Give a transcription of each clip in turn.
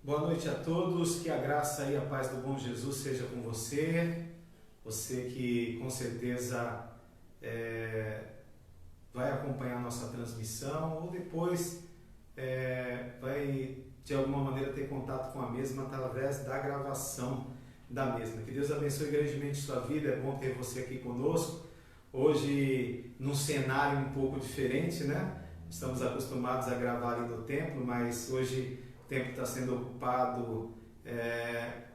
Boa noite a todos, que a graça e a paz do bom Jesus seja com você, você que com certeza vai acompanhar a nossa transmissão ou depois vai de alguma maneira ter contato com a mesma através da gravação da mesma. Que Deus abençoe grandemente sua vida, é bom ter você aqui conosco, hoje num cenário um pouco diferente, né? Estamos acostumados a gravar ali no templo, mas hoje o tempo está sendo ocupado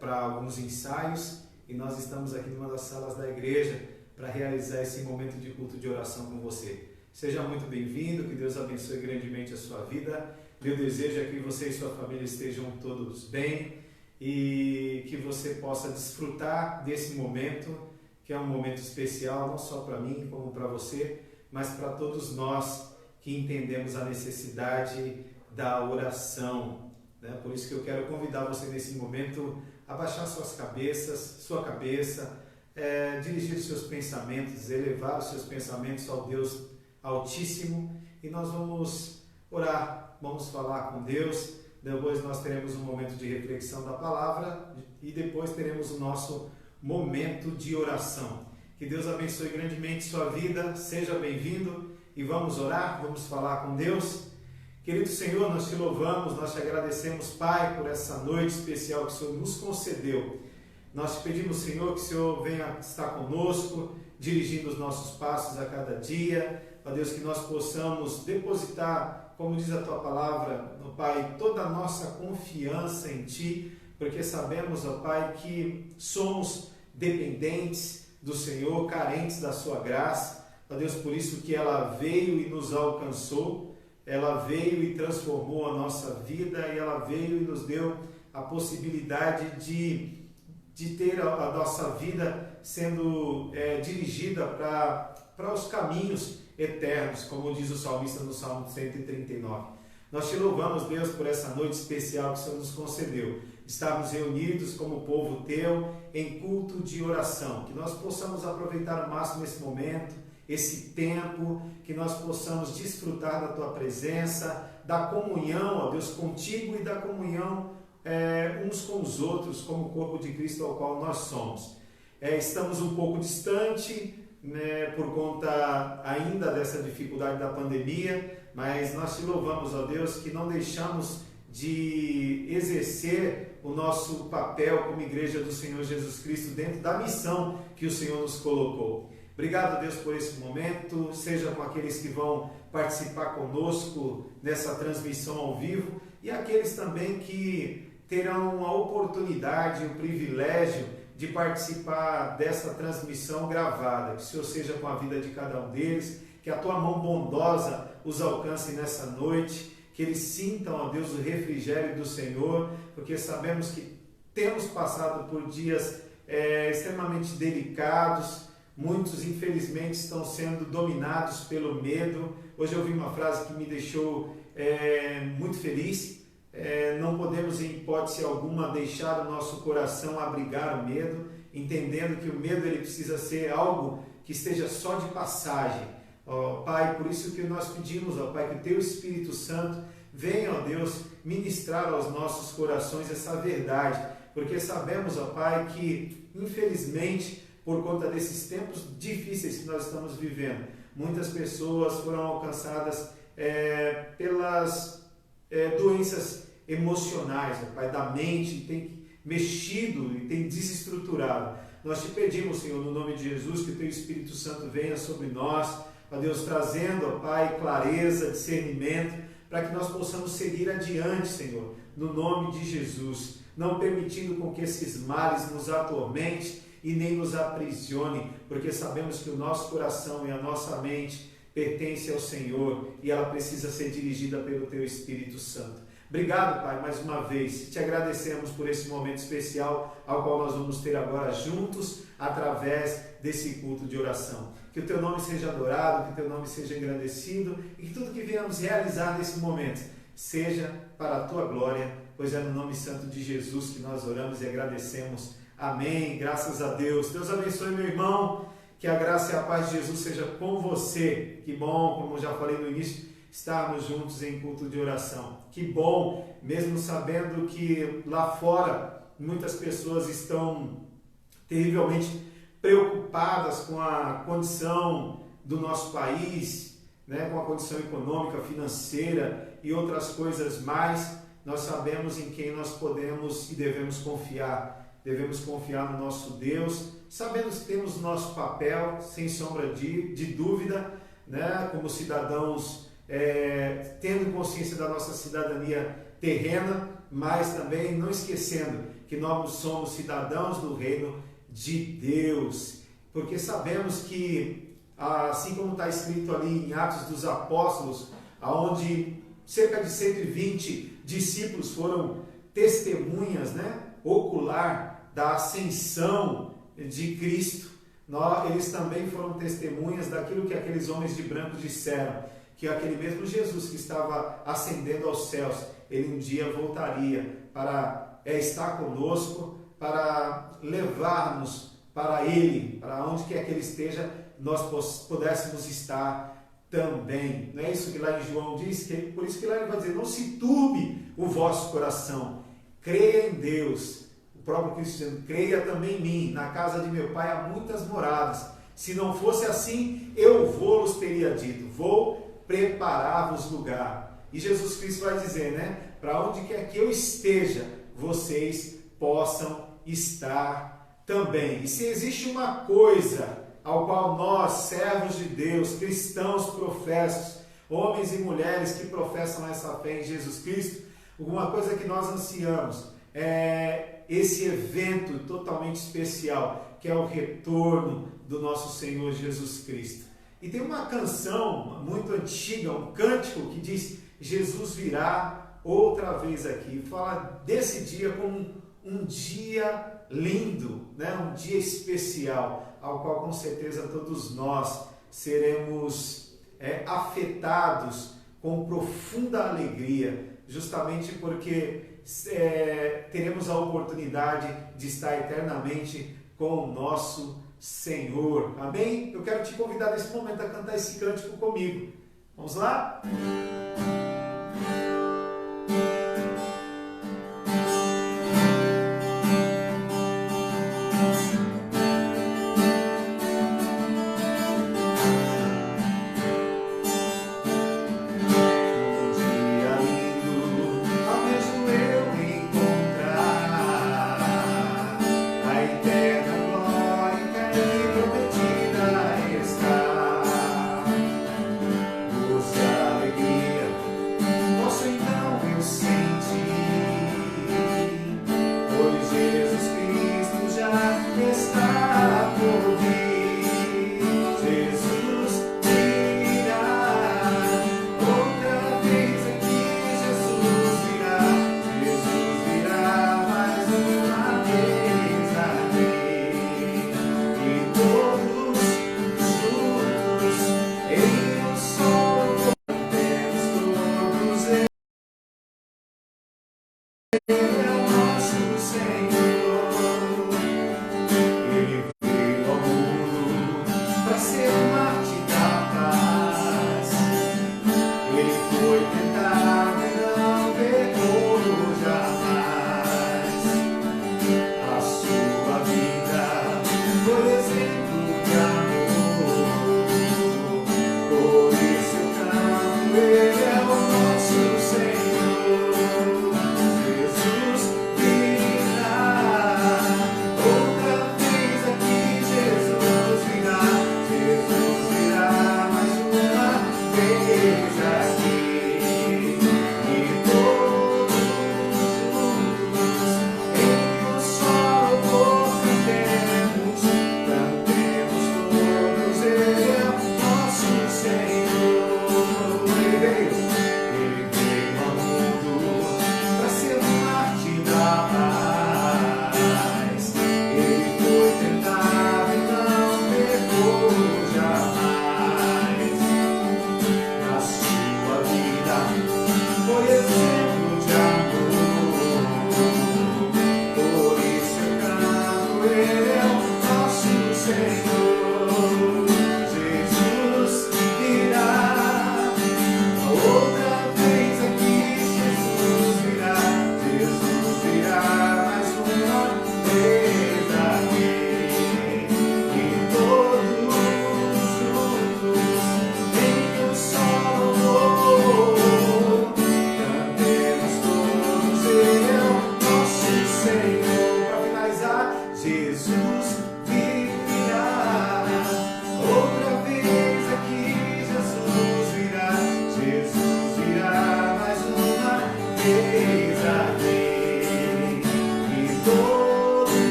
para alguns ensaios e nós estamos aqui numa das salas da igreja para realizar esse momento de culto de oração com você. Seja muito bem-vindo, que Deus abençoe grandemente a sua vida. Meu desejo é que você e sua família estejam todos bem e que você possa desfrutar desse momento, que é um momento especial, não só para mim como para você, mas para todos nós que entendemos a necessidade da oração. Por isso que eu quero convidar você nesse momento a baixar sua cabeça, dirigir os seus pensamentos, elevar os seus pensamentos ao Deus Altíssimo e nós vamos orar, vamos falar com Deus. Depois nós teremos um momento de reflexão da palavra e depois teremos o nosso momento de oração. Que Deus abençoe grandemente sua vida, seja bem-vindo e vamos orar, vamos falar com Deus. Querido Senhor, nós te louvamos, nós te agradecemos, Pai, por essa noite especial que o Senhor nos concedeu. Nós te pedimos, Senhor, que o Senhor venha estar conosco, dirigindo os nossos passos a cada dia. Ó Deus, que nós possamos depositar, como diz a Tua palavra, ó Pai, toda a nossa confiança em Ti, porque sabemos, ó Pai, que somos dependentes do Senhor, carentes da Sua graça. Ó Deus, por isso que ela veio e nos alcançou. Ela veio e transformou a nossa vida e ela veio e nos deu a possibilidade de ter a nossa vida sendo dirigida para os caminhos eternos, como diz o salmista no Salmo 139. Nós te louvamos, Deus, por essa noite especial que o Senhor nos concedeu. Estarmos reunidos como povo teu em culto de oração, que nós possamos aproveitar ao máximo esse momento, esse tempo, que nós possamos desfrutar da Tua presença, da comunhão, ó Deus, contigo e da comunhão uns com os outros, como o corpo de Cristo ao qual nós somos. Estamos um pouco distante, por conta ainda dessa dificuldade da pandemia, mas nós te louvamos, ó Deus, que não deixamos de exercer o nosso papel como Igreja do Senhor Jesus Cristo dentro da missão que o Senhor nos colocou. Obrigado, Deus, por esse momento, seja com aqueles que vão participar conosco nessa transmissão ao vivo e aqueles também que terão a oportunidade, o privilégio de participar dessa transmissão gravada. Que o Senhor seja com a vida de cada um deles, que a Tua mão bondosa os alcance nessa noite, que eles sintam, ó Deus, o refrigério do Senhor, porque sabemos que temos passado por dias extremamente delicados. Muitos, infelizmente, estão sendo dominados pelo medo. Hoje eu ouvi uma frase que me deixou muito feliz. Não podemos, em hipótese alguma, deixar o nosso coração abrigar o medo, entendendo que o medo ele precisa ser algo que esteja só de passagem. Ó Pai, por isso que nós pedimos, ó Pai, que o Teu Espírito Santo venha, ó Deus, ministrar aos nossos corações essa verdade, porque sabemos, ó Pai, que, infelizmente, por conta desses tempos difíceis que nós estamos vivendo, muitas pessoas foram alcançadas pelas doenças emocionais, ó Pai, da mente, tem mexido e tem desestruturado. Nós te pedimos, Senhor, no nome de Jesus, que o Teu Espírito Santo venha sobre nós, ó Deus, trazendo, ó Pai, clareza, discernimento, para que nós possamos seguir adiante, Senhor, no nome de Jesus, não permitindo com que esses males nos atormentem e nem nos aprisione, porque sabemos que o nosso coração e a nossa mente pertence ao Senhor e ela precisa ser dirigida pelo Teu Espírito Santo. Obrigado, Pai, mais uma vez. Te agradecemos por esse momento especial ao qual nós vamos ter agora juntos através desse culto de oração. Que o Teu nome seja adorado, que o Teu nome seja engrandecido e que tudo que venhamos realizar nesse momento seja para a Tua glória, pois é no nome santo de Jesus que nós oramos e agradecemos. Amém, graças a Deus. Deus abençoe, meu irmão, que a graça e a paz de Jesus seja com você. Que bom, como eu já falei no início, estarmos juntos em culto de oração. Que bom, mesmo sabendo que lá fora muitas pessoas estão terrivelmente preocupadas com a condição do nosso país, né, com a condição econômica, financeira e outras coisas mais, nós sabemos em quem nós podemos e devemos confiar. Devemos confiar no nosso Deus, sabendo que temos nosso papel, sem sombra de dúvida, né, como cidadãos, tendo consciência da nossa cidadania terrena, mas também não esquecendo que nós somos cidadãos do reino de Deus, porque sabemos que, assim como está escrito ali em Atos dos Apóstolos, onde cerca de 120 discípulos foram testemunhas, né, ocular da ascensão de Cristo, eles também foram testemunhas daquilo que aqueles homens de branco disseram, que aquele mesmo Jesus que estava ascendendo aos céus, ele um dia voltaria para estar conosco, para levar-nos para Ele, para onde quer que Ele esteja, nós pudéssemos estar também. Não é isso que lá em João diz? Por isso que lá ele vai dizer, não se turbe o vosso coração, creia em Deus. O próprio Cristo dizendo, creia também em mim, na casa de meu Pai há muitas moradas. Se não fosse assim, eu vou-los teria dito, vou preparar-vos lugar. E Jesus Cristo vai dizer, né? Para onde quer que eu esteja, vocês possam estar também. E se existe uma coisa ao qual nós, servos de Deus, cristãos professos, homens e mulheres que professam essa fé em Jesus Cristo, alguma coisa que nós ansiamos é esse evento totalmente especial, que é o retorno do nosso Senhor Jesus Cristo. E tem uma canção muito antiga, um cântico que diz, Jesus virá outra vez aqui. Fala desse dia como um dia lindo, né? Um dia especial, ao qual com certeza todos nós seremos afetados com profunda alegria, justamente porque teremos a oportunidade de estar eternamente com o nosso Senhor. Amém? Eu quero te convidar nesse momento a cantar esse cântico comigo. Vamos lá? Alegria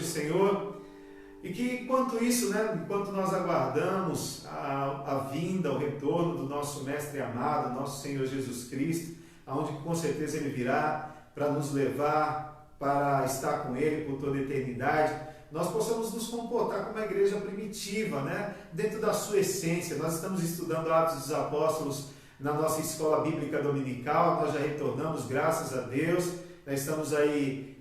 Senhor. E que enquanto isso, né, enquanto nós aguardamos a vinda, o retorno do nosso Mestre amado, nosso Senhor Jesus Cristo, aonde com certeza Ele virá para nos levar para estar com Ele por toda a eternidade, nós possamos nos comportar como a igreja primitiva, né, dentro da sua essência. Nós estamos estudando Atos dos Apóstolos na nossa escola bíblica dominical, nós já retornamos, graças a Deus, nós estamos aí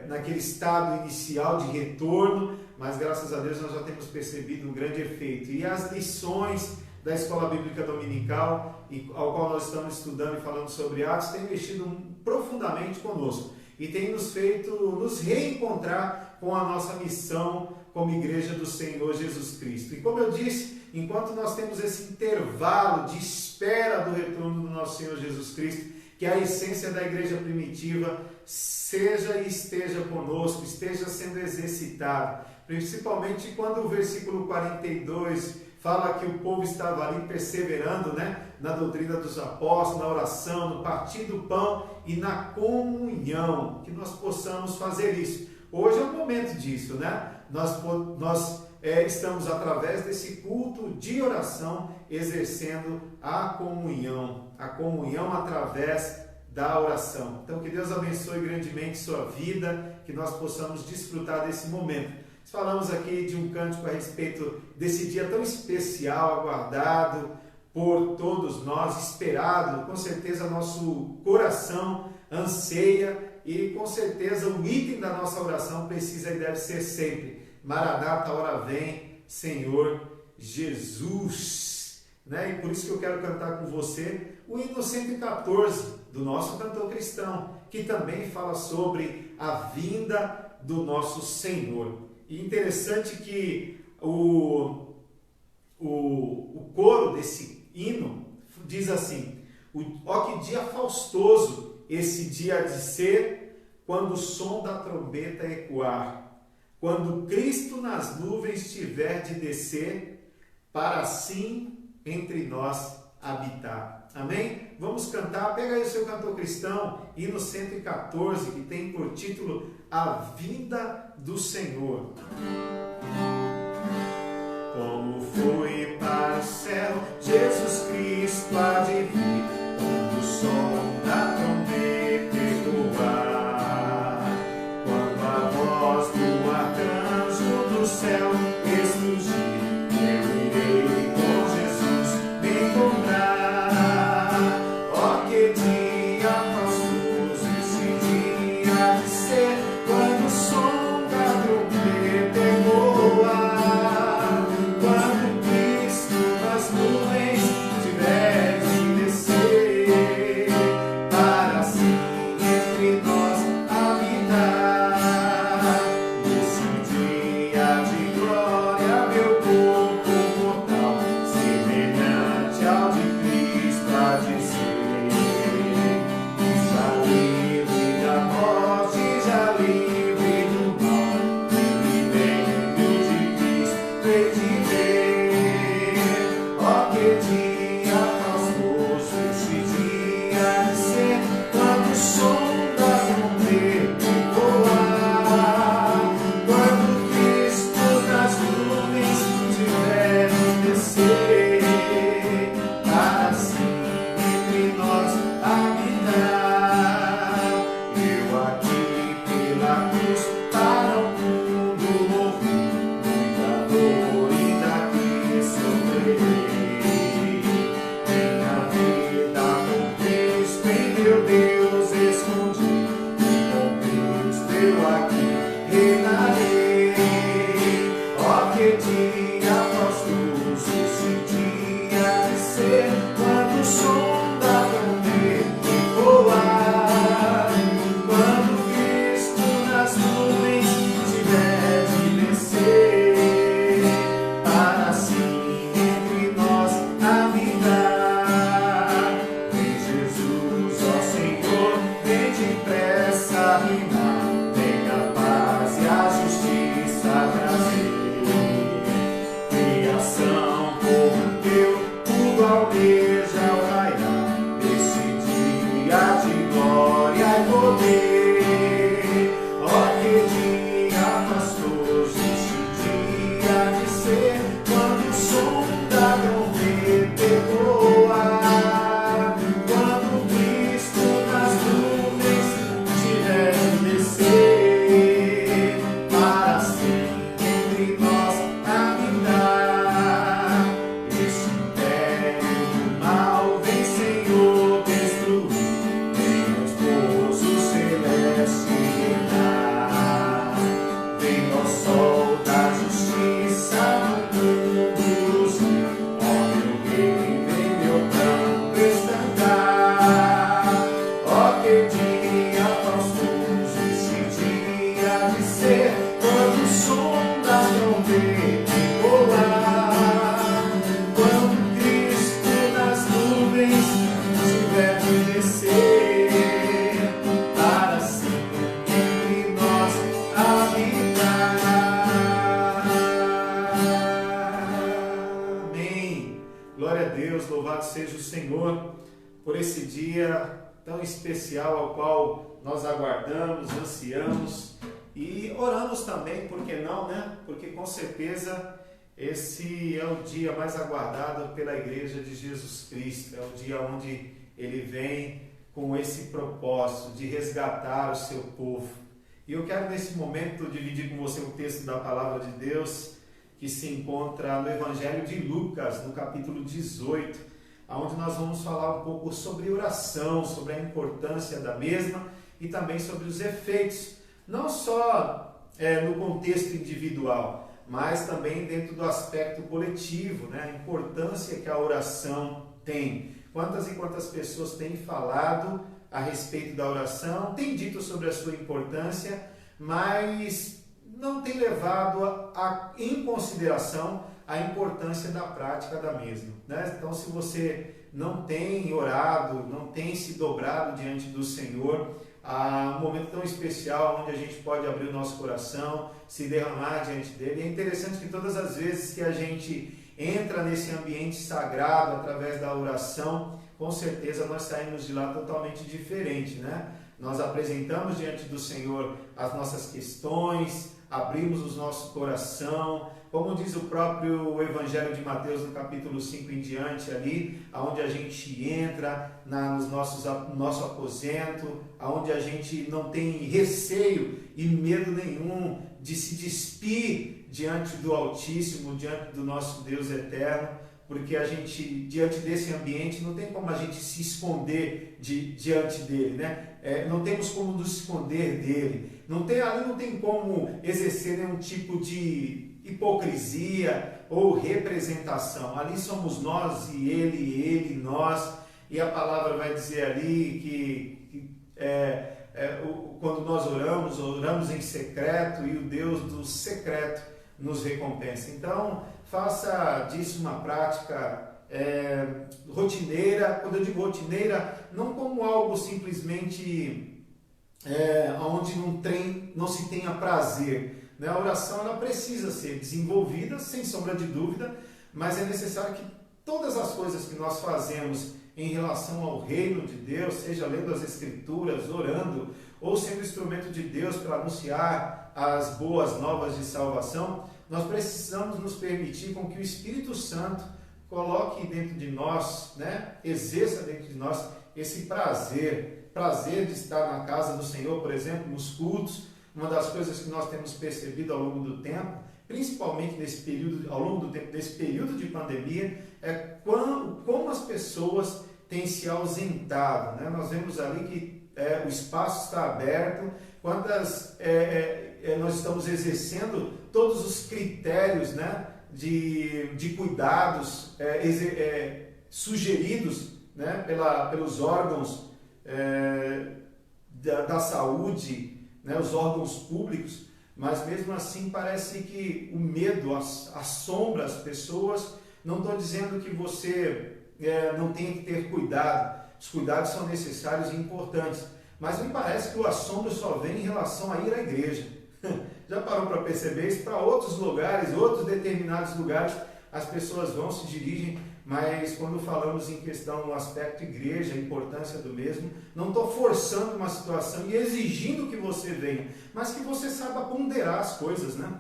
naquele estado inicial de retorno, mas graças a Deus nós já temos percebido um grande efeito. E as lições da escola bíblica dominical, ao qual nós estamos estudando e falando sobre Atos, têm mexido profundamente conosco e tem nos feito nos reencontrar com a nossa missão como igreja do Senhor Jesus Cristo. E como eu disse, enquanto nós temos esse intervalo de espera do retorno do nosso Senhor Jesus Cristo, que a essência da igreja primitiva seja e esteja conosco, esteja sendo exercitada, principalmente quando o versículo 42 fala que o povo estava ali perseverando, né, na doutrina dos apóstolos, na oração, no partir do pão e na comunhão, que nós possamos fazer isso. Hoje é o momento disso, né? Nós estamos, através desse culto de oração, exercendo a comunhão através da oração. Então, que Deus abençoe grandemente sua vida, que nós possamos desfrutar desse momento. Falamos aqui de um cântico a respeito desse dia tão especial, aguardado por todos nós, esperado, com certeza nosso coração anseia e com certeza o item da nossa oração precisa e deve ser sempre: Maranata, hora vem, Senhor Jesus. Né? E por isso que eu quero cantar com você o hino 114 do nosso cantor cristão, que também fala sobre a vinda do nosso Senhor. E interessante que o coro desse hino diz assim: ó que dia faustoso esse dia há de ser, quando o som da trombeta ecoar, quando Cristo nas nuvens tiver de descer, para assim entre nós habitar. Amém? Vamos cantar. Pega aí o seu cantor cristão, hino 114, que tem por título A Vinda do Senhor. Como foi para o céu, Jesus Cristo há de vir, quando o som da trombeta ecoar, quando a voz do arcanjo do céu ressurgir, eu irei com Jesus me encontrar. Ó que dia faustoso esse dia há de ser, quando o som da trombeta ecoar, quando Cristo nas nuvens tiver de descer. Glória a Deus, louvado seja o Senhor por esse dia tão especial ao qual nós aguardamos, ansiamos e oramos também, por que não, né? Porque com certeza esse é o dia mais aguardado pela Igreja de Jesus Cristo, é o dia onde Ele vem com esse propósito de resgatar o seu povo. E eu quero nesse momento dividir com você o texto da Palavra de Deus que se encontra no Evangelho de Lucas, no capítulo 18, onde nós vamos falar um pouco sobre oração, sobre a importância da mesma e também sobre os efeitos, não só no contexto individual, mas também dentro do aspecto coletivo, né? A importância que a oração tem. Quantas e quantas pessoas têm falado a respeito da oração, têm dito sobre a sua importância, mas não têm levado em consideração a importância da prática da mesma, né? Então, se você não tem orado, não tem se dobrado diante do Senhor, há um momento tão especial onde a gente pode abrir o nosso coração, se derramar diante dele. É interessante que todas as vezes que a gente entra nesse ambiente sagrado através da oração, com certeza nós saímos de lá totalmente diferente, né? Nós apresentamos diante do Senhor as nossas questões, abrimos o nosso coração, como diz o próprio Evangelho de Mateus no capítulo 5 em diante ali, onde a gente entra no nosso aposento, onde a gente não tem receio e medo nenhum de se despir diante do Altíssimo, diante do nosso Deus eterno, porque a gente, diante desse ambiente, não tem como a gente se esconder diante dele, né? Não temos como nos esconder dele, ali não tem como exercer nenhum tipo de hipocrisia ou representação. Ali somos nós e ele e nós, e a palavra vai dizer ali que quando nós oramos em secreto e o Deus do secreto nos recompensa. Então, faça disso uma prática rotineira. Quando eu digo rotineira, não como algo simplesmente onde não se tenha prazer, né? A oração ela precisa ser desenvolvida, sem sombra de dúvida, mas é necessário que todas as coisas que nós fazemos em relação ao reino de Deus, seja lendo as Escrituras, orando, ou sendo instrumento de Deus para anunciar as boas novas de salvação, nós precisamos nos permitir com que o Espírito Santo coloque dentro de nós, né? Exerça dentro de nós esse prazer de estar na casa do Senhor, por exemplo, nos cultos. Uma das coisas que nós temos percebido ao longo do tempo, principalmente ao longo do tempo desse período de pandemia, é como as pessoas têm se ausentado, né? Nós vemos ali que o espaço está aberto, nós estamos exercendo todos os critérios, né, de cuidados sugeridos, né, pelos órgãos da saúde, né, os órgãos públicos, mas mesmo assim parece que o medo assombra as pessoas. Não estou dizendo que você não tenha que ter cuidado, os cuidados são necessários e importantes, mas me parece que o assombro só vem em relação a ir à igreja. Já parou para perceber isso? Para outros lugares, outros determinados lugares, as pessoas vão, se dirigem, mas quando falamos em questão no aspecto igreja, a importância do mesmo, não estou forçando uma situação e exigindo que você venha, mas que você saiba ponderar as coisas, né?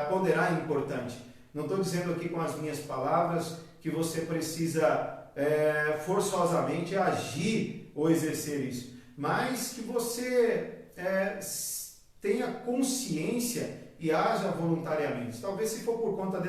Ponderar é importante. Não estou dizendo aqui com as minhas palavras que você precisa forçosamente agir ou exercer isso, mas que você tenha consciência e haja voluntariamente. Talvez se for por conta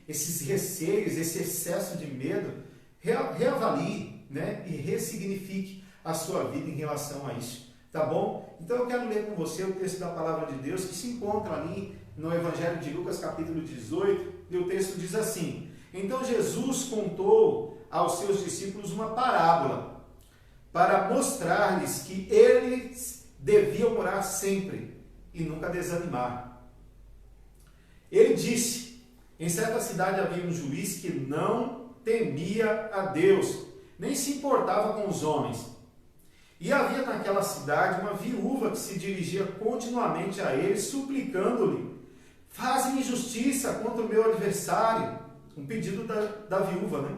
esses receios, esse excesso de medo, reavalie, né, e ressignifique a sua vida em relação a isso, tá bom? Então eu quero ler com você o texto da Palavra de Deus que se encontra ali no Evangelho de Lucas capítulo 18, e o texto diz assim: Então Jesus contou aos seus discípulos uma parábola para mostrar-lhes que eles deviam orar sempre e nunca desanimar. Ele disse: Em certa cidade havia um juiz que não temia a Deus, nem se importava com os homens. E havia naquela cidade uma viúva que se dirigia continuamente a ele, suplicando-lhe: Faze-me justiça contra o meu adversário. Um pedido da viúva, né?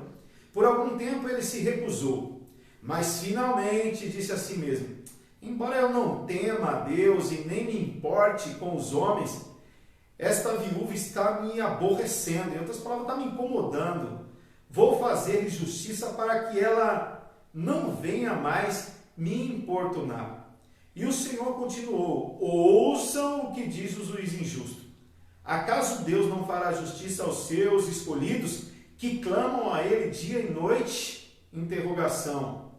Por algum tempo ele se recusou, mas finalmente disse a si mesmo: embora eu não tema a Deus e nem me importe com os homens, esta viúva está me aborrecendo, em outras palavras, está me incomodando. Vou fazer justiça para que ela não venha mais me importunar. E o Senhor continuou: ouçam o que diz o juiz injusto. Acaso Deus não fará justiça aos seus escolhidos, que clamam a Ele dia e noite? Interrogação.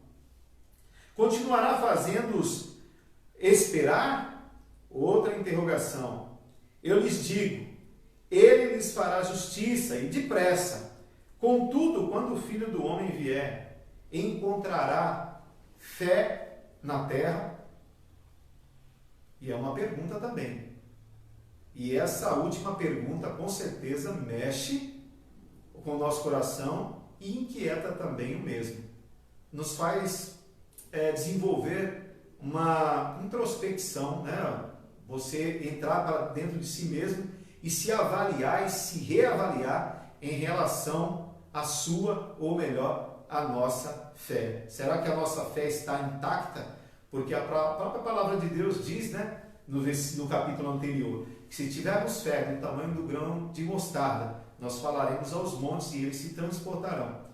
Continuará fazendo-os esperar? Outra interrogação. Eu lhes digo, Ele lhes fará justiça e depressa. Contudo, quando o Filho do Homem vier, encontrará fé na terra? E é uma pergunta também. E essa última pergunta, com certeza, mexe com o nosso coração e inquieta também o mesmo. Nos faz desenvolver uma introspecção, né? Você entrar para dentro de si mesmo e se avaliar e se reavaliar em relação à sua, ou melhor, à nossa fé. Será que a nossa fé está intacta? Porque a própria palavra de Deus diz, né, no capítulo anterior, que se tivermos fé do tamanho do grão de mostarda, nós falaremos aos montes e eles se transportarão.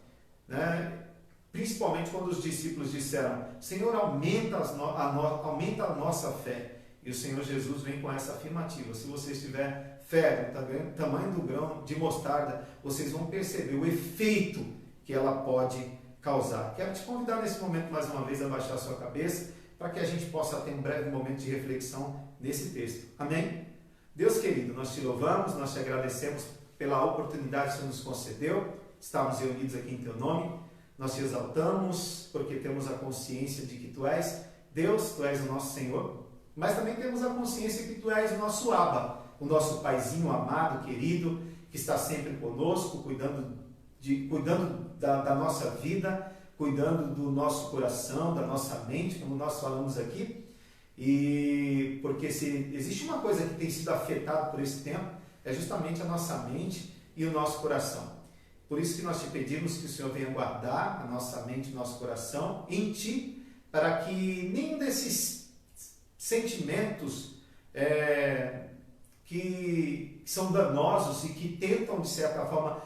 Né? Principalmente quando os discípulos disseram: Senhor, aumenta a nossa fé. E o Senhor Jesus vem com essa afirmativa: se você tiver fé do tamanho do grão de mostarda, vocês vão perceber o efeito que ela pode causar. Quero te convidar nesse momento mais uma vez a baixar a sua cabeça, para que a gente possa ter um breve momento de reflexão nesse texto. Amém? Deus querido, nós te louvamos, nós te agradecemos pela oportunidade que o Senhor nos concedeu, estarmos reunidos aqui em teu nome. Nós te exaltamos porque temos a consciência de que tu és Deus, tu és o nosso Senhor, mas também temos a consciência que tu és o nosso Abba, o nosso paizinho amado, querido, que está sempre conosco, cuidando da nossa vida, cuidando do nosso coração, da nossa mente, como nós falamos aqui. E porque se existe uma coisa que tem sido afetada por esse tempo, é justamente a nossa mente e o nosso coração. Por isso que nós te pedimos que o Senhor venha guardar a nossa mente e o nosso coração em Ti, para que nenhum desses sentimentos que são danosos e que tentam, de certa forma,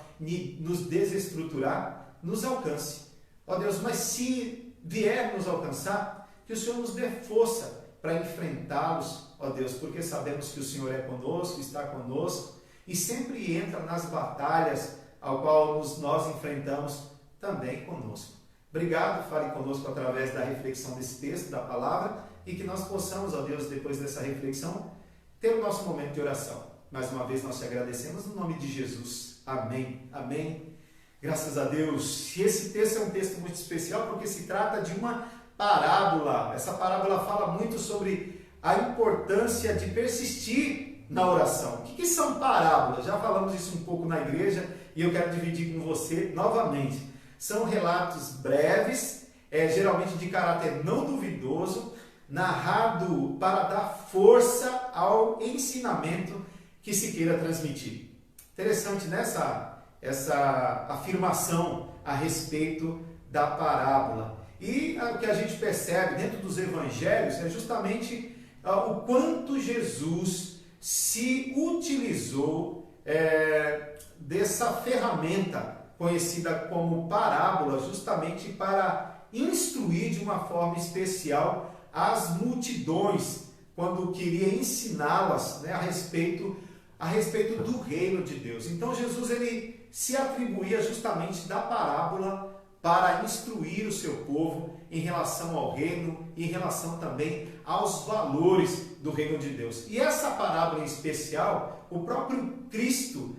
nos desestruturar, nos alcance. Ó Deus, mas se vier nos alcançar, que o Senhor nos dê força para enfrentá-los, ó Deus, porque sabemos que o Senhor é conosco, está conosco e sempre entra nas batalhas ao qual nós enfrentamos também conosco. Obrigado, fale conosco através da reflexão desse texto, da palavra, e que nós possamos, ó Deus, depois dessa reflexão, ter o nosso momento de oração. Mais uma vez nós te agradecemos no nome de Jesus. Amém. Amém. Graças a Deus. E esse texto é um texto muito especial porque se trata de uma parábola. Essa parábola fala muito sobre a importância de persistir na oração. O que são parábolas? Já falamos isso um pouco na igreja e eu quero dividir com você novamente. São relatos breves, geralmente de caráter não duvidoso, narrado para dar força ao ensinamento que se queira transmitir. Interessante essa afirmação a respeito da parábola. E o que a gente percebe dentro dos evangelhos é justamente o quanto Jesus se utilizou dessa ferramenta conhecida como parábola, justamente para instruir de uma forma especial as multidões, quando queria ensiná-las, né, a respeito do reino de Deus. Então Jesus ele se atribuía justamente da parábola para instruir o seu povo em relação ao reino e em relação também aos valores do reino de Deus. E essa parábola em especial, o próprio Cristo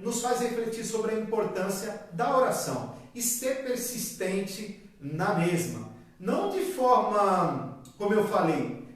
nos faz refletir sobre a importância da oração e ser persistente na mesma. Não de forma, como eu falei,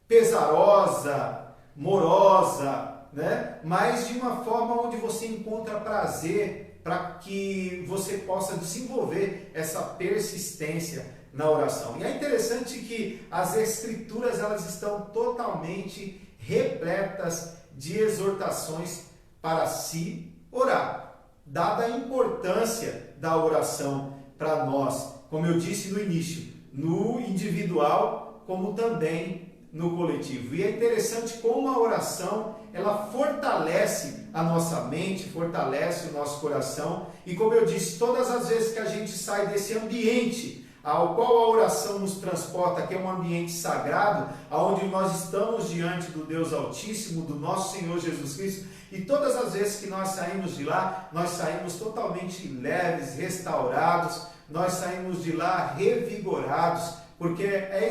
pesarosa, morosa, né? Mas de uma forma onde você encontra prazer para que você possa desenvolver essa persistência na oração. E é interessante que as Escrituras elas estão totalmente repletas de exortações para se orar. dada a importância da oração para nós, como eu disse no início, no individual como também no coletivo. E é interessante como a oração, ela fortalece a nossa mente, fortalece o nosso coração, e como eu disse, todas as vezes que a gente sai desse ambiente ao qual a oração nos transporta, que é um ambiente sagrado, onde nós estamos diante do Deus Altíssimo, do nosso Senhor Jesus Cristo, e todas as vezes que nós saímos de lá, nós saímos totalmente leves, restaurados, nós saímos de lá revigorados, porque é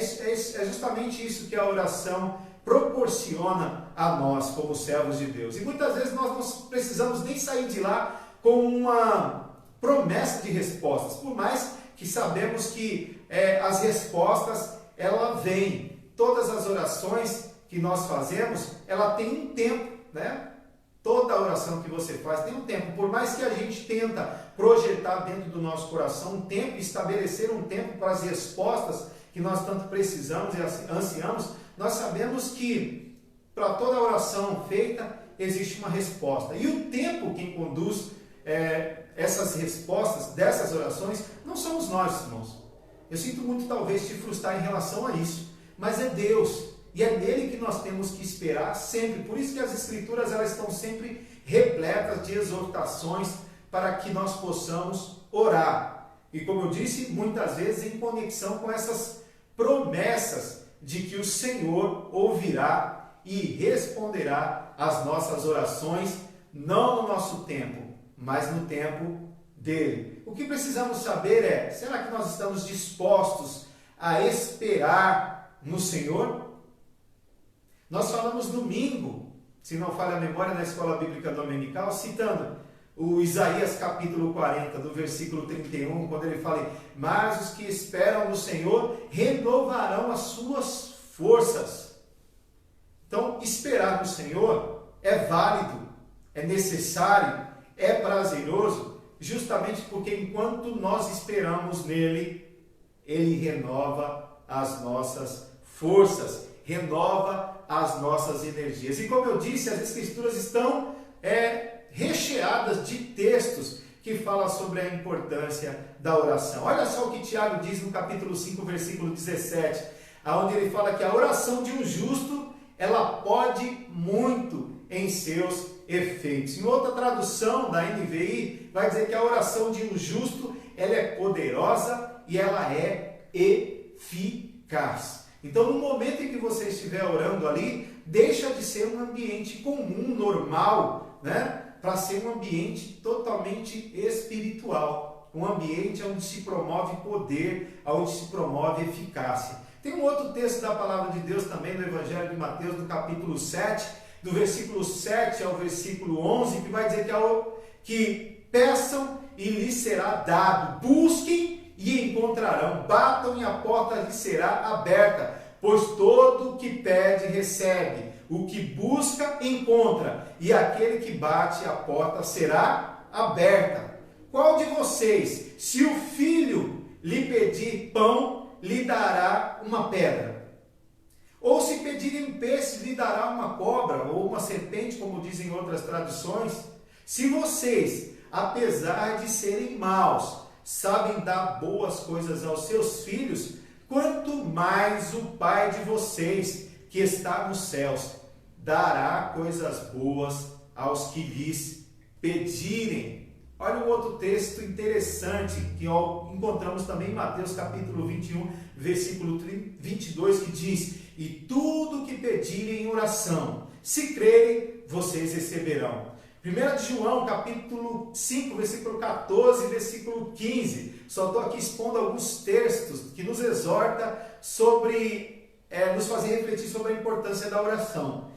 justamente isso que a oração proporciona a nós como servos de Deus. E muitas vezes nós não precisamos nem sair de lá com uma promessa de respostas, por mais que sabemos que as respostas, ela vem. Todas as orações que nós fazemos, ela tem um tempo, né? Toda oração que você faz tem um tempo. Por mais que a gente tenta projetar dentro do nosso coração um tempo, estabelecer um tempo para as respostas que nós tanto precisamos e ansiamos, nós sabemos que para toda oração feita existe uma resposta. E o tempo quem conduz essas respostas dessas orações não somos nós, irmãos. Eu sinto muito talvez te frustrar em relação a isso, mas é Deus. E é nele que nós temos que esperar sempre. Por isso que as Escrituras elas estão sempre repletas de exortações para que nós possamos orar. E como eu disse, muitas vezes em conexão com essas promessas de que o Senhor ouvirá e responderá às nossas orações, não no nosso tempo, mas no tempo dele. O que precisamos saber é, será que nós estamos dispostos a esperar no Senhor? Nós falamos domingo, se não falha a memória, na Escola Bíblica Dominical, citando o Isaías capítulo 40, do versículo 31, quando ele fala: mas os que esperam no Senhor renovarão as suas forças. Então, esperar no Senhor é válido, é necessário, é prazeroso, justamente porque enquanto nós esperamos nele, ele renova as nossas forças, renova as nossas energias. E como eu disse, as Escrituras estão recheadas de textos que falam sobre a importância da oração. Olha só o que Tiago diz no capítulo 5, versículo 17, onde ele fala que a oração de um justo, ela pode muito em seus efeitos. Em outra tradução da NVI, vai dizer que a oração de um justo, ela é poderosa e ela é eficaz. Então, no momento em que você estiver orando ali, deixa de ser um ambiente comum, normal, né? Para ser um ambiente totalmente espiritual. Um ambiente onde se promove poder, onde se promove eficácia. Tem um outro texto da palavra de Deus também, no Evangelho de Mateus, no capítulo 7, do versículo 7 ao versículo 11, que vai dizer que peçam e lhes será dado, busquem e encontrarão, batam e a porta lhes será aberta, pois todo o que pede recebe, o que busca encontra, e aquele que bate a porta será aberta. Qual de vocês, se o filho lhe pedir pão, lhe dará uma pedra? Ou se pedirem um peixe, lhe dará uma cobra, ou uma serpente, como dizem outras traduções? Se vocês, apesar de serem maus, sabem dar boas coisas aos seus filhos, quanto mais o Pai de vocês, que está nos céus, dará coisas boas aos que lhes pedirem. Olha um outro texto interessante que encontramos também em Mateus capítulo 21, versículo 22, que diz: e tudo que pedirem em oração, se crerem, vocês receberão. 1 de João, capítulo 5, versículo 14, versículo 15. Só estou aqui expondo alguns textos que nos exorta sobre, nos fazer refletir sobre a importância da oração.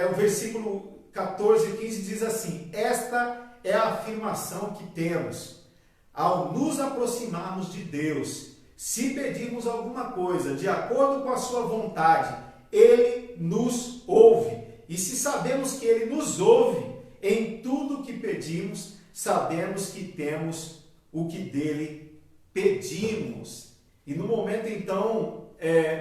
O versículo 14 e 15 diz assim: esta é a afirmação que temos ao nos aproximarmos de Deus. Se pedirmos alguma coisa de acordo com a sua vontade, Ele nos ouve. E se sabemos que Ele nos ouve em tudo o que pedimos, sabemos que temos o que dele pedimos. E no momento então,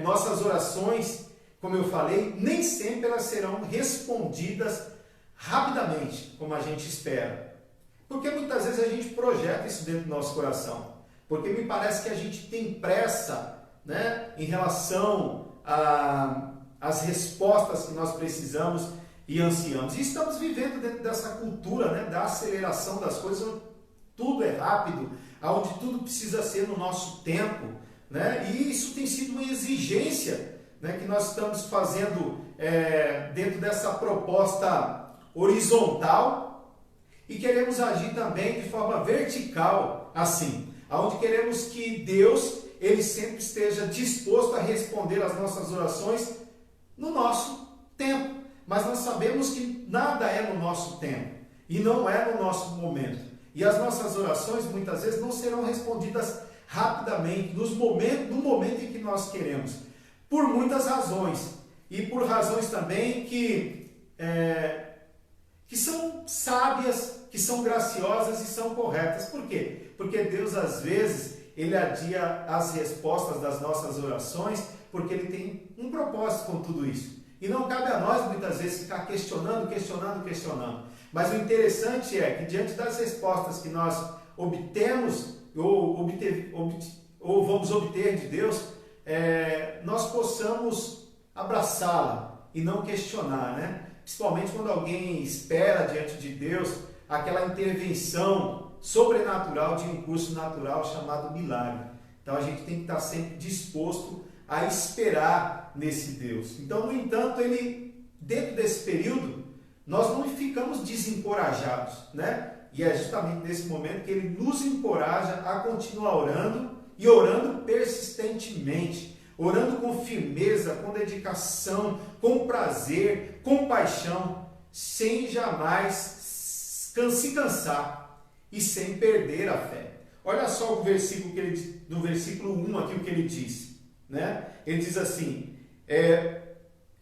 nossas orações, como eu falei, nem sempre elas serão respondidas rapidamente, como a gente espera. Porque muitas vezes a gente projeta isso dentro do nosso coração. Porque me parece que a gente tem pressa, né, em relação às respostas que nós precisamos e ansiamos. E estamos vivendo dentro dessa cultura, né, da aceleração das coisas, onde tudo é rápido, onde tudo precisa ser no nosso tempo, né? E isso tem sido uma exigência, né, que nós estamos fazendo dentro dessa proposta horizontal, e queremos agir também de forma vertical, assim, onde queremos que Deus, Ele sempre esteja disposto a responder às nossas orações no nosso tempo. Mas nós sabemos que nada é no nosso tempo e não é no nosso momento. E as nossas orações muitas vezes não serão respondidas rapidamente, no momento em que nós queremos, por muitas razões. E por razões também que são sábias, que são graciosas e são corretas. Por quê? Porque Deus, às vezes, Ele adia as respostas das nossas orações porque Ele tem um propósito com tudo isso. E não cabe a nós, muitas vezes, ficar questionando. Mas o interessante é que, diante das respostas que nós obtemos ou vamos obter de Deus, nós possamos abraçá-la e não questionar, né? Principalmente quando alguém espera diante de Deus aquela intervenção sobrenatural de um curso natural chamado milagre. Então a gente tem que estar sempre disposto a esperar nesse Deus. Então, no entanto, dentro desse período, nós não ficamos desencorajados, né? E é justamente nesse momento que Ele nos encoraja a continuar orando e orando persistentemente, orando com firmeza, com dedicação, com prazer, com paixão, sem jamais se cansar e sem perder a fé. Olha só o versículo no versículo 1 aqui o que ele diz, né? Ele diz assim: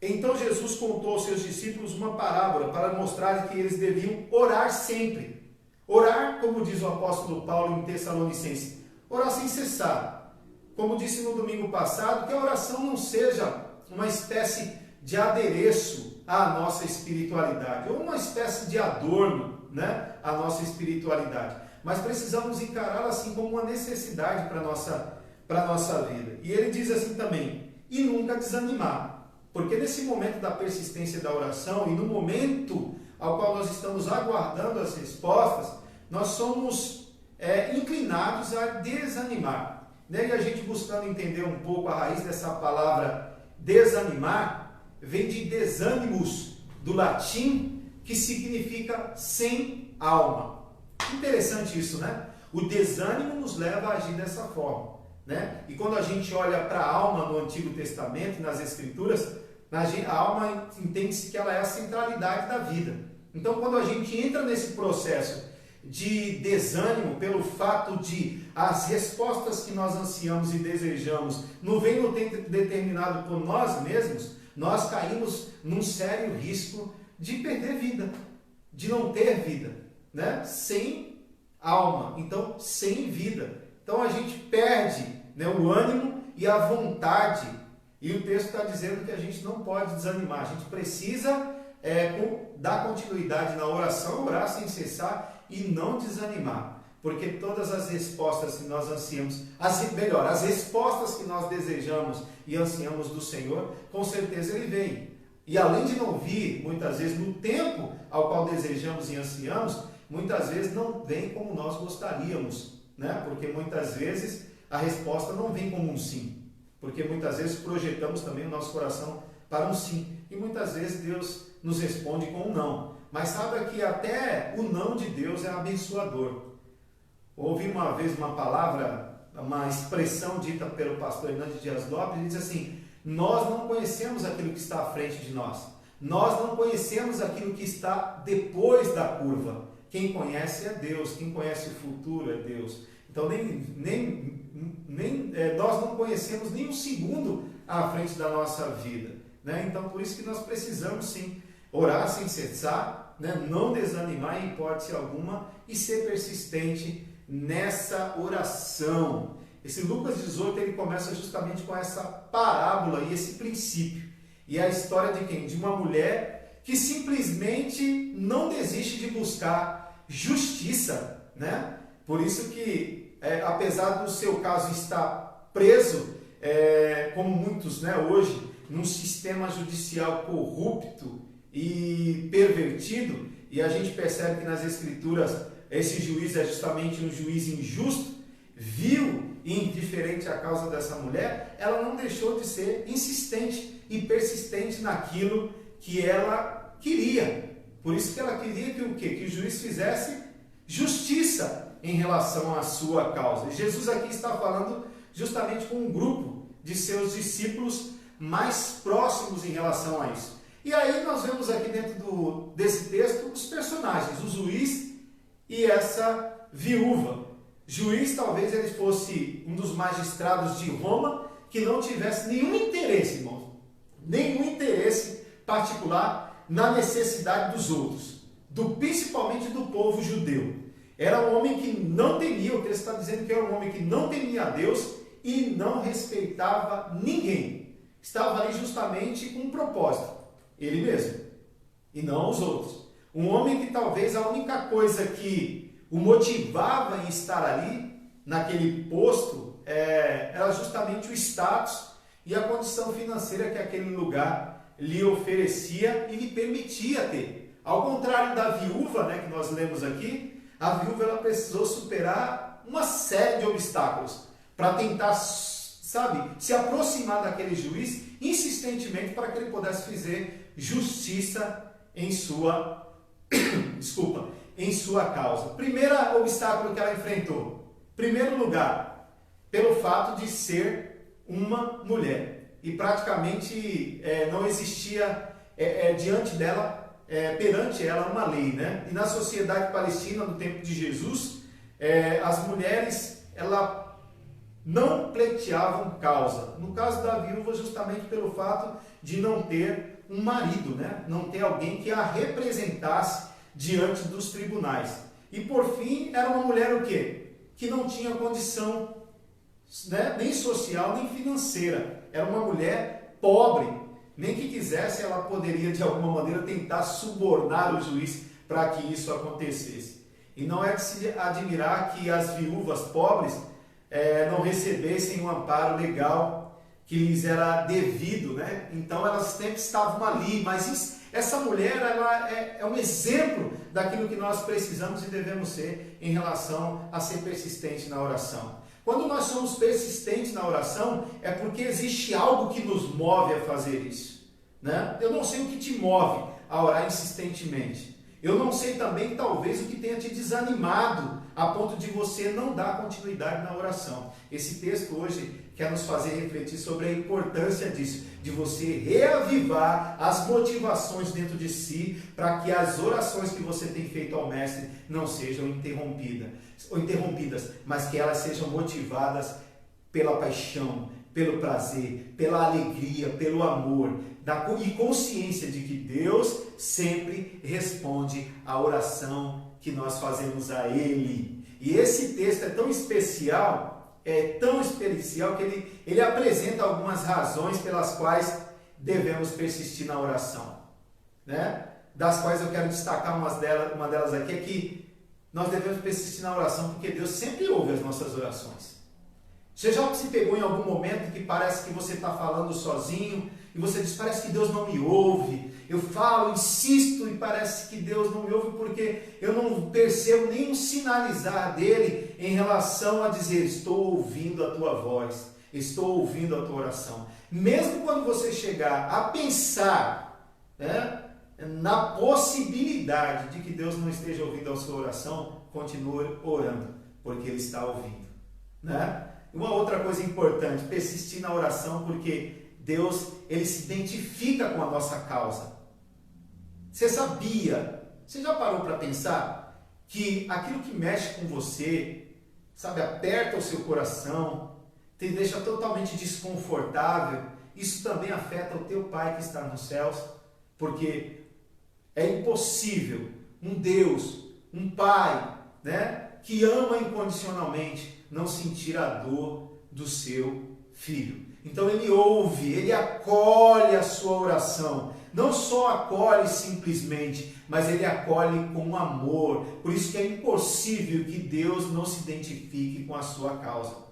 então Jesus contou aos seus discípulos uma parábola para mostrar que eles deviam orar sempre. Orar, como diz o apóstolo Paulo em Tessalonicenses, orar sem cessar. Como disse no domingo passado, que a oração não seja uma espécie de adereço à nossa espiritualidade, ou uma espécie de adorno, né, à nossa espiritualidade. Mas precisamos encará-la assim como uma necessidade para a nossa vida. E ele diz assim também: e nunca desanimar. Porque nesse momento da persistência da oração e no momento ao qual nós estamos aguardando as respostas, nós somos inclinados a desanimar. Né? E a gente buscando entender um pouco a raiz dessa palavra desanimar, vem de desânimos, do latim, que significa sem alma. Interessante isso, né? O desânimo nos leva a agir dessa forma, né? E quando a gente olha para a alma no Antigo Testamento, nas Escrituras, a alma entende-se que ela é a centralidade da vida. Então, quando a gente entra nesse processo de desânimo pelo fato de as respostas que nós ansiamos e desejamos não vêm no tempo determinado por nós mesmos, nós caímos num sério risco de perder vida, de não ter vida, né? Sem alma, então sem vida. Então a gente perde, né, o ânimo e a vontade. E o texto está dizendo que a gente não pode desanimar, a gente precisa dar continuidade na oração, orar sem cessar e não desanimar. Porque todas as respostas que nós ansiamos, as respostas que nós desejamos e ansiamos do Senhor, com certeza Ele vem. E além de não vir, muitas vezes, no tempo ao qual desejamos e ansiamos, muitas vezes não vem como nós gostaríamos, né? Porque muitas vezes a resposta não vem como um sim. Porque muitas vezes projetamos também o nosso coração para um sim. E muitas vezes Deus nos responde com um não. Mas saiba que até o não de Deus é abençoador. Ouvi uma vez uma palavra, uma expressão dita pelo pastor Hernandes Dias Lopes, ele diz assim: nós não conhecemos aquilo que está à frente de nós. Nós não conhecemos aquilo que está depois da curva. Quem conhece é Deus, quem conhece o futuro é Deus. Então nós não conhecemos nem um segundo à frente da nossa vida, né? Então por isso que nós precisamos sim orar sem cessar, né? Não desanimar em hipótese alguma e ser persistente nessa oração. Esse Lucas 18 ele começa justamente com essa parábola e esse princípio. E é a história de quem? De uma mulher que simplesmente não desiste de buscar justiça, né? Por isso que, apesar do seu caso estar preso, como muitos, né, hoje, num sistema judicial corrupto e pervertido, e a gente percebe que nas Escrituras esse juiz é justamente um juiz injusto, vil e indiferente à causa dessa mulher, ela não deixou de ser insistente e persistente naquilo que ela queria. Por isso que ela queria que o quê? Que o juiz fizesse justiça em relação à sua causa. E Jesus aqui está falando justamente com um grupo de seus discípulos mais próximos em relação a isso. E aí nós vemos aqui dentro desse texto os personagens, o juiz e essa viúva. Juiz talvez ele fosse um dos magistrados de Roma que não tivesse nenhum interesse, irmãos, nenhum interesse particular na necessidade dos outros, principalmente do povo judeu. Era um homem que não temia, o texto está dizendo que era um homem que não temia a Deus e não respeitava ninguém. Estava ali justamente com um propósito, ele mesmo, e não os outros. Um homem que talvez a única coisa que o motivava em estar ali, naquele posto, era justamente o status e a condição financeira que aquele lugar lhe oferecia e lhe permitia ter. Ao contrário da viúva, né, que nós lemos aqui, a viúva ela precisou superar uma série de obstáculos para tentar, se aproximar daquele juiz insistentemente para que ele pudesse fazer justiça em sua, em sua causa. Primeiro obstáculo que ela enfrentou, primeiro lugar, pelo fato de ser uma mulher. E praticamente não existia diante dela, perante ela, uma lei, né? E na sociedade palestina, no tempo de Jesus, as mulheres, não pleiteavam causa. No caso da viúva, justamente pelo fato de não ter um marido, né? Não ter alguém que a representasse diante dos tribunais. E por fim, era uma mulher o quê? Que não tinha condição, né? Nem social, nem financeira. Era uma mulher pobre. Nem que quisesse, ela poderia de alguma maneira tentar subornar o juiz para que isso acontecesse. E não é de se admirar que as viúvas pobres não recebessem um amparo legal que lhes era devido, né? Então elas sempre estavam ali, mas essa mulher ela é um exemplo daquilo que nós precisamos e devemos ser em relação a ser persistente na oração. Quando nós somos persistentes na oração, é porque existe algo que nos move a fazer isso, né? Eu não sei o que te move a orar insistentemente. Eu não sei também, talvez, o que tenha te desanimado a ponto de você não dar continuidade na oração. Esse texto hoje quer nos fazer refletir sobre a importância disso, de você reavivar as motivações dentro de si, para que as orações que você tem feito ao Mestre não sejam interrompidas, mas que elas sejam motivadas pela paixão, pelo prazer, pela alegria, pelo amor, e consciência de que Deus sempre responde à oração que nós fazemos a Ele. E esse texto é tão especial que ele apresenta algumas razões pelas quais devemos persistir na oração, né? Das quais eu quero destacar uma delas aqui, é que nós devemos persistir na oração porque Deus sempre ouve as nossas orações. Você já se pegou em algum momento que parece que você está falando sozinho e você diz, parece que Deus não me ouve? Eu falo, insisto e parece que Deus não me ouve porque eu não percebo nenhum sinalizar dele em relação a dizer, estou ouvindo a tua voz, estou ouvindo a tua oração. Mesmo quando você chegar a pensar, né, na possibilidade de que Deus não esteja ouvindo a sua oração, continue orando, porque Ele está ouvindo, né? Uma outra coisa importante, persistir na oração, porque Deus, Ele se identifica com a nossa causa. Você já parou para pensar que aquilo que mexe com você, aperta o seu coração, te deixa totalmente desconfortável, isso também afeta o teu Pai que está nos céus, porque é impossível um Deus, um Pai, né, que ama incondicionalmente, não sentir a dor do seu filho. Então Ele ouve, Ele acolhe a sua oração, não só acolhe simplesmente, mas Ele acolhe com amor. Por isso que é impossível que Deus não se identifique com a sua causa.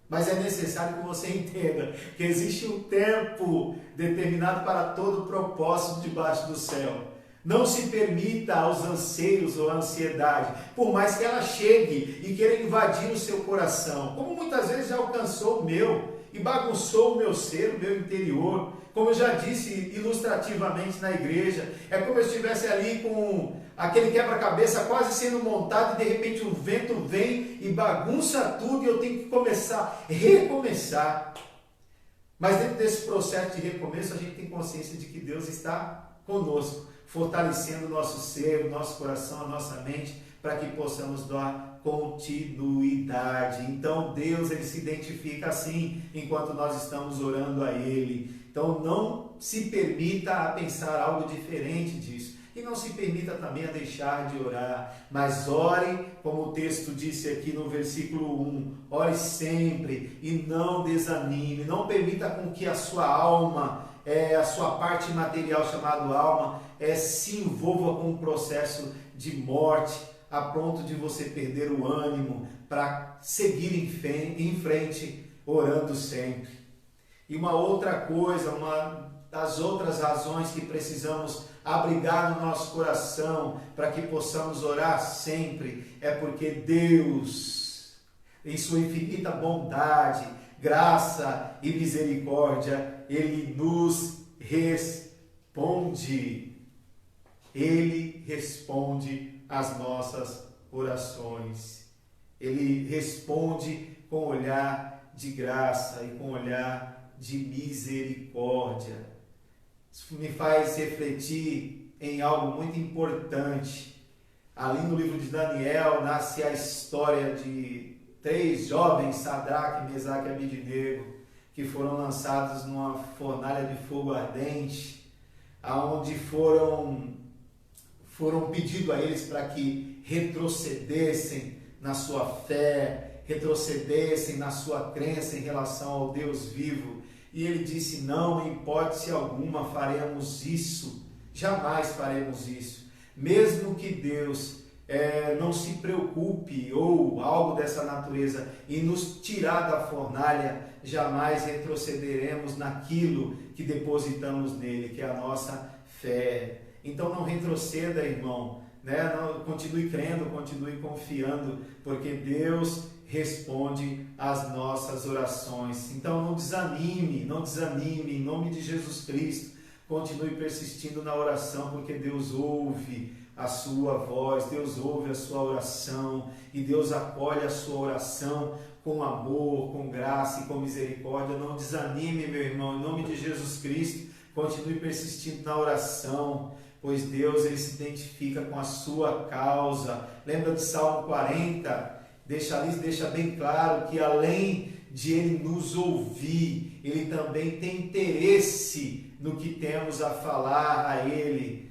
Mas é necessário que você entenda que existe um tempo determinado para todo propósito debaixo do céu. Não se permita aos anseios ou à ansiedade, por mais que ela chegue e queira invadir o seu coração, como muitas vezes já alcançou o meu e bagunçou o meu ser, o meu interior. Como eu já disse ilustrativamente na igreja, é como eu estivesse ali com aquele quebra-cabeça quase sendo montado e de repente um vento vem e bagunça tudo e eu tenho que recomeçar. Mas dentro desse processo de recomeço a gente tem consciência de que Deus está conosco, fortalecendo o nosso ser, o nosso coração, a nossa mente, para que possamos dar continuidade. Então Deus, Ele se identifica assim, enquanto nós estamos orando a Ele. Então não se permita a pensar algo diferente disso. E não se permita também a deixar de orar, mas ore, como o texto disse aqui no versículo 1, ore sempre e não desanime, não permita com que a sua alma, a sua parte material chamada alma, se envolva com um processo de morte, a ponto de você perder o ânimo para seguir em frente, orando sempre. E uma outra coisa, uma das outras razões que precisamos abrigar no nosso coração para que possamos orar sempre, é porque Deus, em sua infinita bondade, graça e misericórdia, Ele nos responde. Ele responde às nossas orações. Ele responde com olhar de graça e com olhar de misericórdia. Isso me faz refletir em algo muito importante. Ali no livro de Daniel nasce a história de 3 jovens, Sadraque, Mesaque e Abednego, que foram lançados numa fornalha de fogo ardente, aonde foram pedido a eles para que retrocedessem na sua fé, retrocedessem na sua crença em relação ao Deus vivo. E ele disse, não, em hipótese alguma faremos isso, jamais faremos isso. Mesmo que Deus não se preocupe ou algo dessa natureza e nos tirar da fornalha, jamais retrocederemos naquilo que depositamos nele, que é a nossa fé. Então não retroceda, irmão, né? Não, continue crendo, continue confiando, porque Deus responde às nossas orações. Então não desanime, em nome de Jesus Cristo, continue persistindo na oração, porque Deus ouve a sua voz, Deus ouve a sua oração, e Deus acolhe a sua oração com amor, com graça e com misericórdia. Não desanime, meu irmão, em nome de Jesus Cristo, continue persistindo na oração, pois Deus, Ele se identifica com a sua causa. Lembra de Salmo 40? Deixa bem claro que além de Ele nos ouvir, Ele também tem interesse no que temos a falar a Ele,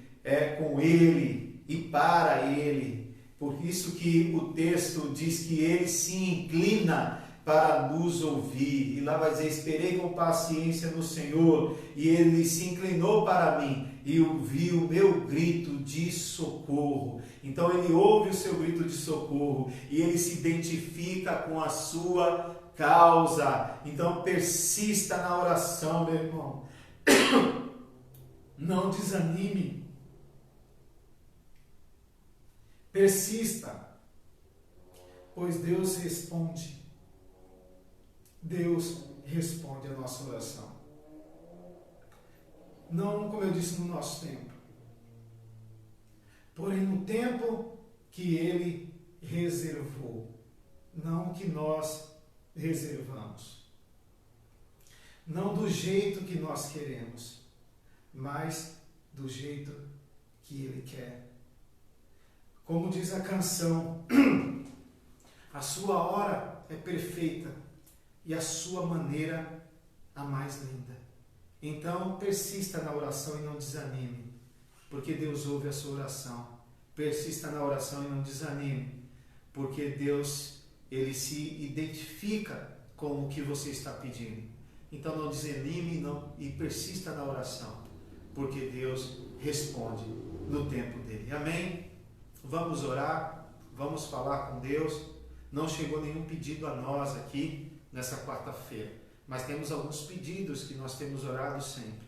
com Ele e para Ele. Por isso que o texto diz que Ele se inclina para nos ouvir. E lá vai dizer, esperei com paciência no Senhor, e Ele se inclinou para mim e ouviu o meu grito de socorro. Então Ele ouve o seu grito de socorro e Ele se identifica com a sua causa. Então persista na oração, meu irmão. Não desanime. Persista, pois Deus responde. Deus responde a nossa oração. Não, como eu disse, no nosso tempo, porém no tempo que Ele reservou, não que nós reservamos, não do jeito que nós queremos, mas do jeito que Ele quer. Como diz a canção, a sua hora é perfeita e a sua maneira a mais linda. Então, persista na oração e não desanime, porque Deus ouve a sua oração. Persista na oração e não desanime, porque Deus, Ele se identifica com o que você está pedindo. Então, não desanime e persista na oração. porque Deus responde no tempo dele. Amém? Vamos orar, vamos falar com Deus. Não chegou nenhum pedido a nós aqui nessa quarta-feira, mas temos alguns pedidos que nós temos orado sempre.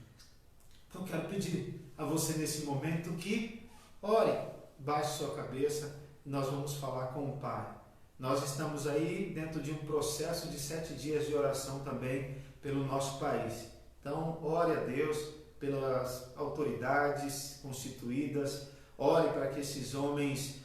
Então quero pedir a você nesse momento que ore, baixe sua cabeça e nós vamos falar com o Pai. Nós estamos aí dentro de um processo de 7 dias de oração também pelo nosso país. Então ore a Deus pelas autoridades constituídas, ore para que esses homens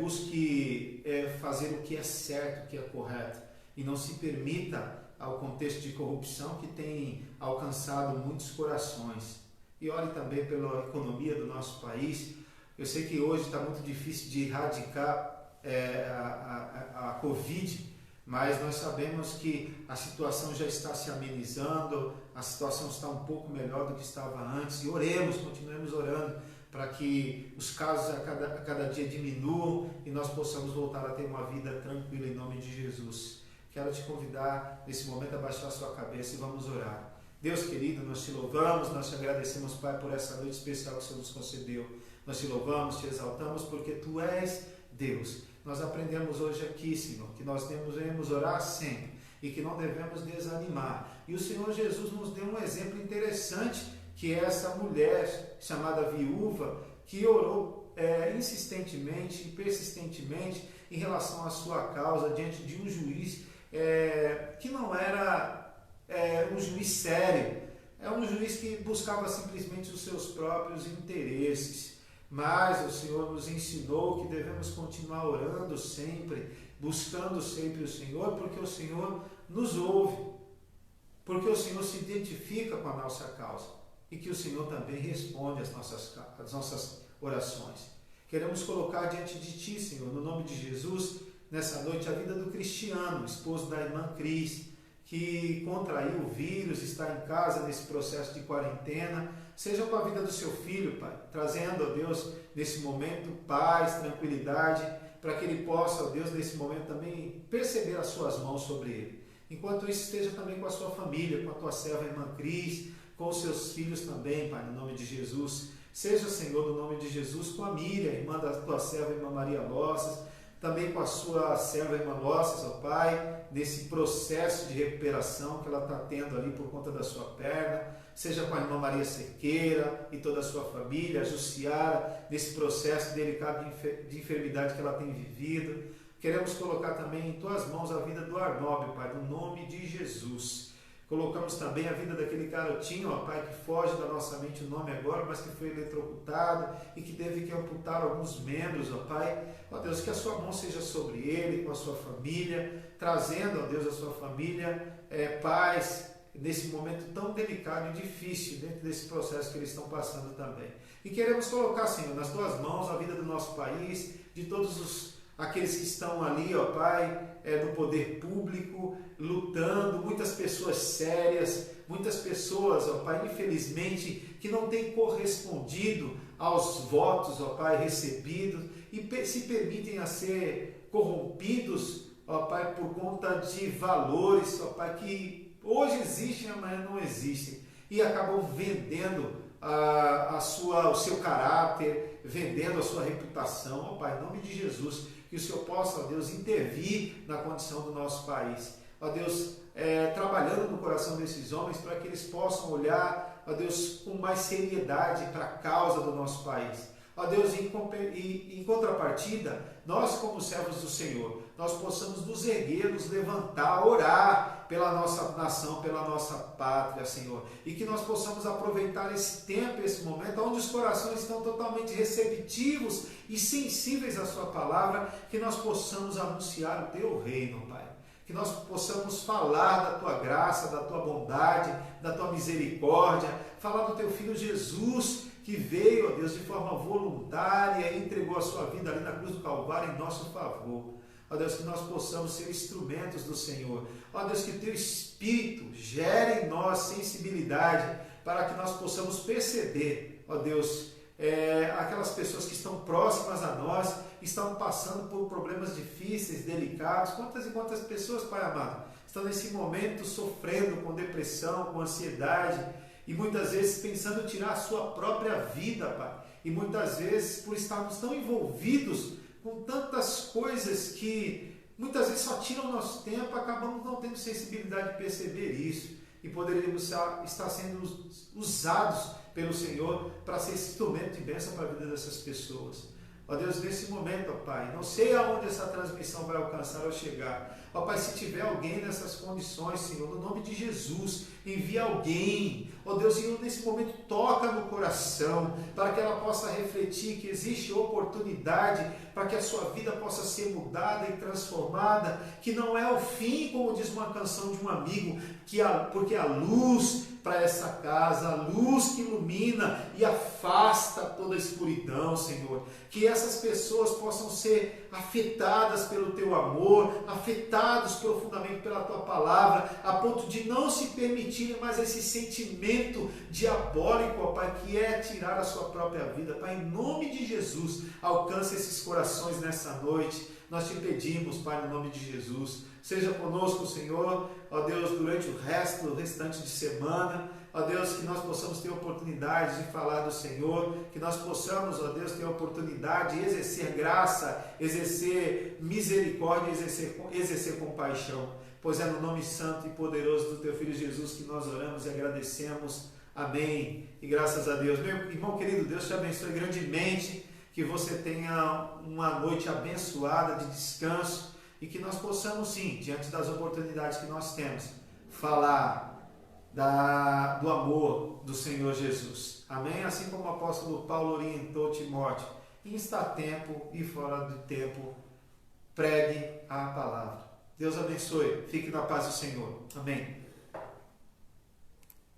busquem fazer o que é certo, o que é correto, e não se permita ao contexto de corrupção que tem alcançado muitos corações. E ore também pela economia do nosso país. Eu sei que hoje está muito difícil de erradicar a Covid, mas nós sabemos que a situação já está se amenizando, a situação está um pouco melhor do que estava antes, e oremos, continuemos orando para que os casos a cada dia diminuam e nós possamos voltar a ter uma vida tranquila em nome de Jesus. Quero te convidar nesse momento a baixar a sua cabeça e vamos orar. Deus querido, nós te louvamos, nós te agradecemos, Pai, por essa noite especial que o Senhor nos concedeu. Nós te louvamos, te exaltamos, porque Tu és Deus. Nós aprendemos hoje aqui, Senhor, que nós devemos orar sempre e que não devemos desanimar. E o Senhor Jesus nos deu um exemplo interessante, que é essa mulher chamada viúva, que orou insistentemente e persistentemente em relação à sua causa diante de um juiz que não era um juiz sério, é um juiz que buscava simplesmente os seus próprios interesses. Mas o Senhor nos ensinou que devemos continuar orando sempre, buscando sempre o Senhor, porque o Senhor nos ouve, porque o Senhor se identifica com a nossa causa e que o Senhor também responde às nossas orações. Queremos colocar diante de Ti, Senhor, no nome de Jesus, nessa noite, a vida do Cristiano, esposo da irmã Cris, que contraiu o vírus, está em casa nesse processo de quarentena. Seja com a vida do seu filho, Pai, trazendo, ó Deus, nesse momento, paz, tranquilidade, para que ele possa, ó Deus, nesse momento também perceber as suas mãos sobre ele. Enquanto isso, esteja também com a sua família, com a tua serva, a irmã Cris, com os seus filhos também, Pai, no nome de Jesus. Seja, Senhor, no nome de Jesus, com a Miriam, irmã da tua serva, a irmã Maria Lossas, também com a sua serva, a irmã Lossas, ó Pai, nesse processo de recuperação que ela está tendo ali por conta da sua perna. Seja com a irmã Maria Cerqueira e toda a sua família, a Jussiara, nesse processo delicado de enfermidade que ela tem vivido. Queremos colocar também em Tuas mãos a vida do Arnob, Pai, no nome de Jesus. Colocamos também a vida daquele garotinho, ó Pai, que foge da nossa mente o nome agora, mas que foi eletrocutado e que teve que amputar alguns membros, ó Pai. Ó Deus, que a sua mão seja sobre ele, com a sua família, trazendo, ó Deus, a sua família paz nesse momento tão delicado e difícil, dentro desse processo que eles estão passando também. E queremos colocar, Senhor, nas Tuas mãos a vida do nosso país, de todos aqueles que estão ali, ó Pai, no poder público, lutando, muitas pessoas sérias, muitas pessoas, ó Pai, infelizmente, que não têm correspondido aos votos, ó Pai, recebidos e se permitem a ser corrompidos, ó Pai, por conta de valores, ó Pai, que hoje existem, amanhã não existem, e acabam vendendo o seu caráter, vendendo a sua reputação. Ó Pai, em nome de Jesus, que o Senhor possa, ó Deus, intervir na condição do nosso país. Ó Deus, trabalhando no coração desses homens para que eles possam olhar, ó Deus, com mais seriedade para a causa do nosso país. Ó Deus, em contrapartida, nós como servos do Senhor, nós possamos nos erguer, nos levantar, orar pela nossa nação, pela nossa pátria, Senhor. E que nós possamos aproveitar esse tempo, esse momento, onde os corações estão totalmente receptivos e sensíveis à Sua palavra, que nós possamos anunciar o Teu reino, Pai. Que nós possamos falar da Tua graça, da Tua bondade, da Tua misericórdia, falar do Teu Filho Jesus, que veio, ó Deus, de forma voluntária e entregou a sua vida ali na cruz do Calvário em nosso favor. Ó Deus, que nós possamos ser instrumentos do Senhor. Ó Deus, que Teu Espírito gere em nós sensibilidade para que nós possamos perceber, ó Deus, aquelas pessoas que estão próximas a nós, estão passando por problemas difíceis, delicados. Quantas e quantas pessoas, Pai amado, estão nesse momento sofrendo com depressão, com ansiedade, e muitas vezes pensando em tirar a sua própria vida, Pai. E muitas vezes, por estarmos tão envolvidos com tantas coisas que muitas vezes só tiram o nosso tempo, acabamos não tendo sensibilidade de perceber isso e poderíamos estar sendo usados pelo Senhor para ser instrumento de bênção para a vida dessas pessoas. Ó Deus, nesse momento, ó Pai, não sei aonde essa transmissão vai alcançar ao chegar. Ó Pai, se tiver alguém nessas condições, Senhor, no nome de Jesus, envia alguém. Ó Deus, Senhor, nesse momento toca no coração, para que ela possa refletir que existe oportunidade, para que a sua vida possa ser mudada e transformada, que não é o fim, como diz uma canção de um amigo, porque a luz para essa casa, a luz que ilumina e afasta toda a escuridão, Senhor. Que essas pessoas possam ser afetadas pelo Teu amor, afetados profundamente pela Tua palavra, a ponto de não se permitirem mais esse sentimento diabólico, ó Pai, que é tirar a sua própria vida. Pai, em nome de Jesus, alcance esses corações nessa noite. Nós te pedimos, Pai, no nome de Jesus. Seja conosco, Senhor, ó Deus, durante o restante de semana. Ó Deus, que nós possamos ter oportunidade de falar do Senhor, que nós possamos, ó Deus, ter oportunidade de exercer graça, exercer misericórdia, exercer compaixão. Pois é no nome santo e poderoso do Teu Filho Jesus que nós oramos e agradecemos. Amém. E graças a Deus. Meu irmão querido, Deus te abençoe grandemente, que você tenha uma noite abençoada de descanso, e que nós possamos sim, diante das oportunidades que nós temos, falar do amor do Senhor Jesus. Amém? Assim como o apóstolo Paulo orientou Timóteo, em estar tempo e fora de tempo, pregue a palavra. Deus abençoe. Fique na paz do Senhor. Amém.